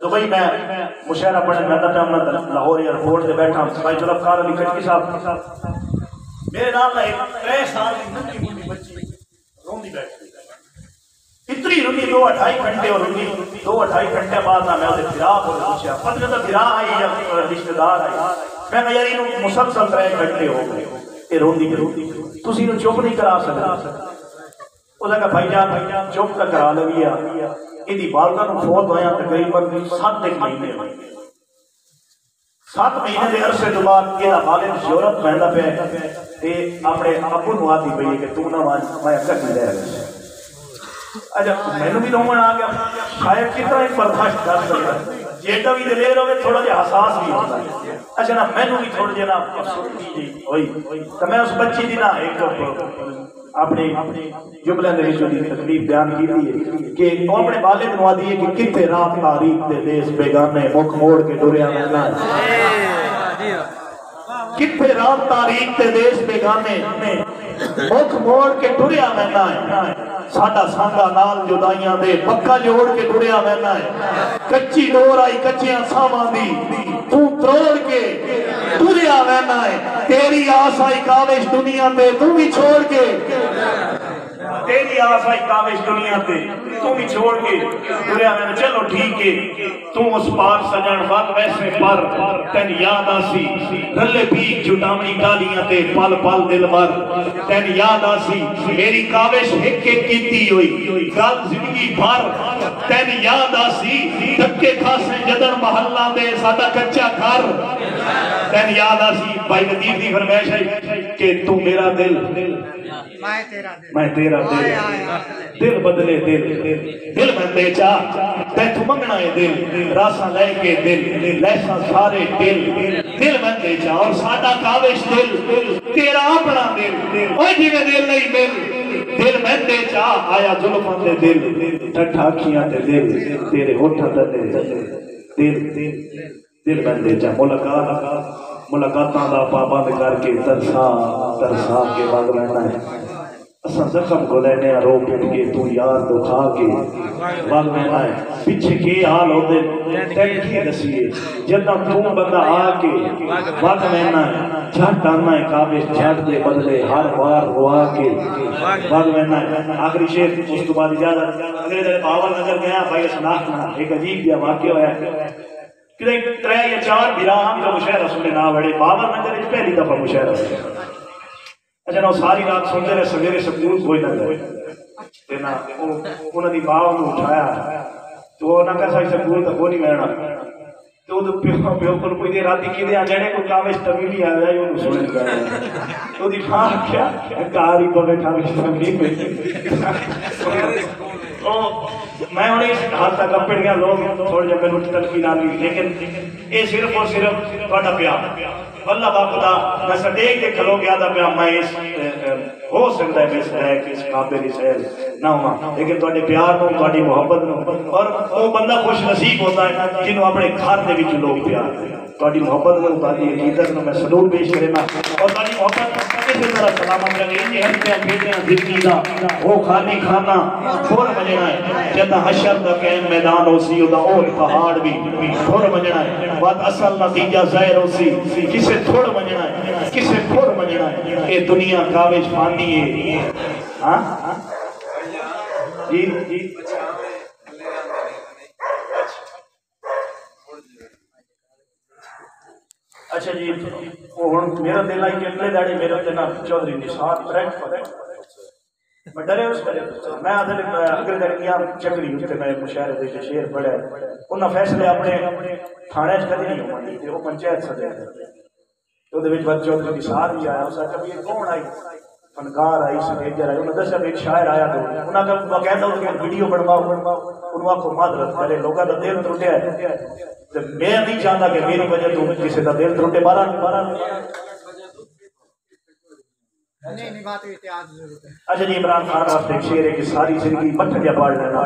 Dubai میں مشاعرہ پڑھنے میں لاہور ایئرپورٹ سے بیٹھا بھائی ذوالفقار علی کھٹکی صاحب میرے نام میں 3 سال کی ننھی منھی بچی روندی بیٹھی اتنی رونی 2-2.5 گھنٹے اور رونی 2-2.5 گھنٹے بعد میں اسے فراق ہو پوچھا پتہ نہیں فراق آئی یا رشتہ دار آئی میں نے یار انہوں مسلسل 3 گھنٹے ہو گئے یہ روندی تسی انہوں چپ نہیں کرا سکتا اس نے کہا بھائی جان چپ کا کرا لگیا یہ والدہ نو فوت ہویا تقریباً 7 مہینے 7 مہینے کے عرصے تو بعد یہ والد یورپ پہنتا پہ اپنے ابو نو آتی پی کہ تو نہ میں اکر نہیں رہ گیا اچھا میں بھی رومن آ گیا شاید کتنا ایک برداشت کر سکتا جیٹا بھی دلیر ہوئے تھوڑا جہا حساس بھی ہوتا ہے اچھا نا میں بھی تھوڑا جہا نا افسردگی جی ہوئی تو میں اس بچی دی نا ایک اپنے جملے نے جو دی تکلیف بیان کی ہے کہ وہ اپنے والد نو آدھی ہے کہ کتے رات تاریخ دے دیس بیگانے مکھ موڑ کے ڈوریا ملنا ہے کتے رات تاریخ دے دیس بیگانے مکھ موڑ کے ڈوریا ملنا ہے ساڈا سانگا نال جدائیاں دے پکا جوڑ کے ڈوریا ملنا ہے کچی ڈور آئی کچیاں سامان دی تو تروڑ کے ڈوریا ملنا ہے تیری آس آئی کاوش دنیا تے تو بھی چھوڑ کے تیری آس آئی کاوش دنیا تے تو بھی چھوڑ کے ڈوریا ملنا چلو ٹھیک ہے تو اس پار سجن وقت ویسے پر تین یاد آسی رلے پیک جٹامنی ڈالیاں تے پل پل دل مر تین یاد آسی میری کاوش ایک ایک کیتی ہوئی گل زندگی بھر تین یاد آسی دکے کھاسے جدن محلہ دے سادہ کچا گھر تین یاد آسی بھائی ندیف دی فرمائش ہے کہ تو میرا دل میں تیرا دل دل بدلے دل میں دے چاہ تے تو منگنا ہے دل راسا لے کے دل لیسا سارے دل میں دے چاہ اور سادہ کاوش دل تیرا اپنا دل اوہ جی میں دل نہیں دل میں دے چاہ آیا ظلفان دے دل ٹھٹھا کیاں دے دل تیرے ہوٹھا دے دل میں دے چاہ ملاقاتاں دا پابند کر کے ترسا کے بعد رہنا ہے اساں زخم کو لینے رو پٹ کے تو یار تو کھا کے بعد رہنا ہے پیچھے کے حال ہوتے تینکی دسیے جدہ تو بندہ آ کے بعد رہنا ہے جھٹ آنا ہے کابش جھٹ دے بدلے ہر بار روا کے بعد رہنا ہے آخری شیر اس تو بعد اجازت اگر ادھر باور نظر گیا بھائی سناکنا ایک عجیب یا واقعہ ہوا ہے کہ 3 یا 4 براہم کا مشاہرہ سننے نہ بڑے باور نظر اس پہلی دفعہ مشاہرہ سننے اچھا نا ساری رات سنتے رہے سویرے سکول کوئی نہ گئے انہوں نے باؤ نے اٹھایا تو وہ نہ کہا سائی سکول تک وہ نہیں مہرنا تو پیو پر کوئی دے راتی کی دے آجانے کوئی کاوش طویلی آیا ہے انہوں سننے گا تو دی ماں کیا کاری پہ کاوش طویلی پہ میں انہیں اس حال تک اپنے گیا لوگ تھوڑے جب میں نے تلقین آلی لیکن یہ صرف اور صرف بڑا پیار اللہ با خدا میں صدیق کے کھلو گیا تھا پہ میں اس ہو سکتا ہے میں ہے کہ اس قابل اس ہے نہ ہوا لیکن تو پیار نو تو محبت نو اور وہ بندہ خوش نصیب ہوتا ہے جنہوں اپنے گھر دے وچ لوگ پیار تو محبت نو تو عقیدت نو میں سلوٹ پیش کرنا اور تو محبت کسی طرح سلامت رکھے یہ ہنسیاں بیٹیاں زندگی دا وہ خالی کھانا تھوڑ بجنا ہے جدہ حشر دا قیم میدان ہو سی دا اور پہاڑ بھی تھوڑ بجنا ہے بات اصل نتیجہ ظاہر ہو سی کسے تھوڑ بجنا ہے کسے تھوڑ بجنا ہے یہ دنیا کاوش فانی ہے ہاں جی اچھا جی میرا دل آئی کہ اگلے داڑے میرا دن چودھری نثار بریک پر میں ڈرے اس پر میں اگلے داڑے کیا چکری ہوتے میں مشاہرے دے شیر پڑھے انہاں فیصلے اپنے تھانے کدی نہیں ہونے تھے وہ پنچایت سدے تو دے وچ بد چودھری نثار بھی آیا اس کبھی یہ کون آئی فنکار آئی سنیجر آئی انہوں دسیا ایک شاعر آیا تو انہاں کا باقاعدہ ان کی ویڈیو بنواؤ انہوں کو معذرت کرے لوگوں کا دل ٹوٹیا ہے میں نہیں چاہتا کہ میری وجہ تو کسی کا دل ٹوٹے بارہ اچھا جی عمران خان واسطے ایک شعر ہے کہ ساری زندگی پتھر یا پاڑ لینا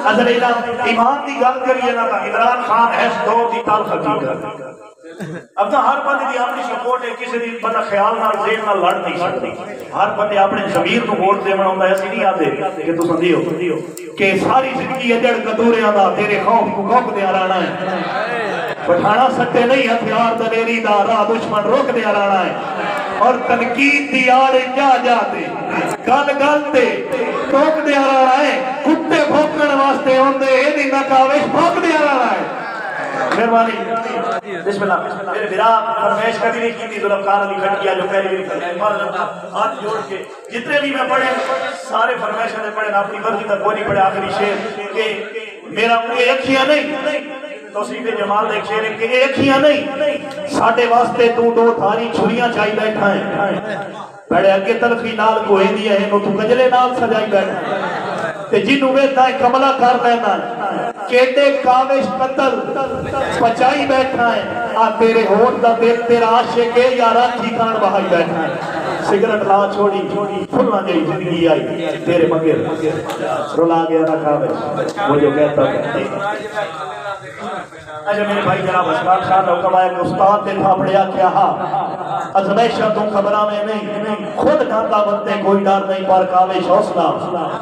اگر ایمان دی گل کریے نا عمران خان ہے دو دی تلخ حقیقت اب تو ہر بندے دی اپنی سپورٹ ہے، کسی دی بندہ خیال نال ذہن نال لڑ نہیں سکتی، ہر بندے اپنے ضمیر نو ووٹ دینا ہوندا ہے، اسی نہیں آتے کہ تساں دیو کہ ساری زندگی اجڑ کدوریاں دا تیرے خوف کو گھپ دیا رہنا ہے، بٹھانا سکتے نہیں ہتھیار دلیری دا راہ دشمن روک دیا رہنا ہے، اور تنقید دی آڑے جا جاتے گل گل تے ٹوک دیا رہنا ہے، کتے بھوکن واسطے ہوندے ایدی نکاوش بھوک دیا رہنا ہے۔ مہربانی بسم اللہ میرے بھرا فرمائش کبھی نہیں کی تھی ذوالفقار علی کھٹیا جو پہلی ہاتھ جوڑ کے جتنے بھی میں پڑھے سارے فرمائشیں نے پڑھے اپنی مرضی تک کوئی نہیں پڑھے آخری شعر کہ میرا یہ اکھیاں نہیں توصیف جمال ایک شعر ہے کہ یہ اکھیاں نہیں ساڈے واسطے تو دو تھاری چھریاں چاہی بیٹھا ہے بڑے اگے تلخی نال کوئی دیا ہے نو تو گجلے نال سجائی بیٹھا تے جنوں ویکھدا ہے کملا کر لینا کیڈے کاوش قتل پچائی بیٹھا ہے آ تیرے ہونٹ دا دل تیرا عاشق ہے یا راکھی کان بہائی بیٹھا ہے سگرٹ لا چھوڑی پھلنا جائی زندگی آئی تیرے مگر رلا گیا نہ کاوش وہ جو کہتا ہے اچھا میرے بھائی جناب اسلام شاہ حکم آیا کہ استاد نے تھاپڑیا کیا ازمیشہ تم خبرہ میں نہیں خود کھاتا بنتے کوئی ڈر نہیں پر کاوش حوصلہ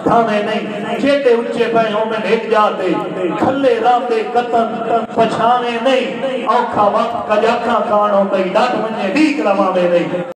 تھامے نہیں چیٹے اچھے پیوں میں نیک جاتے کھلے رام دے قطن پچھانے نہیں اوکھا وقت کجاکھا کانوں تے ڈاٹ منجے ڈیک رواں میں نہیں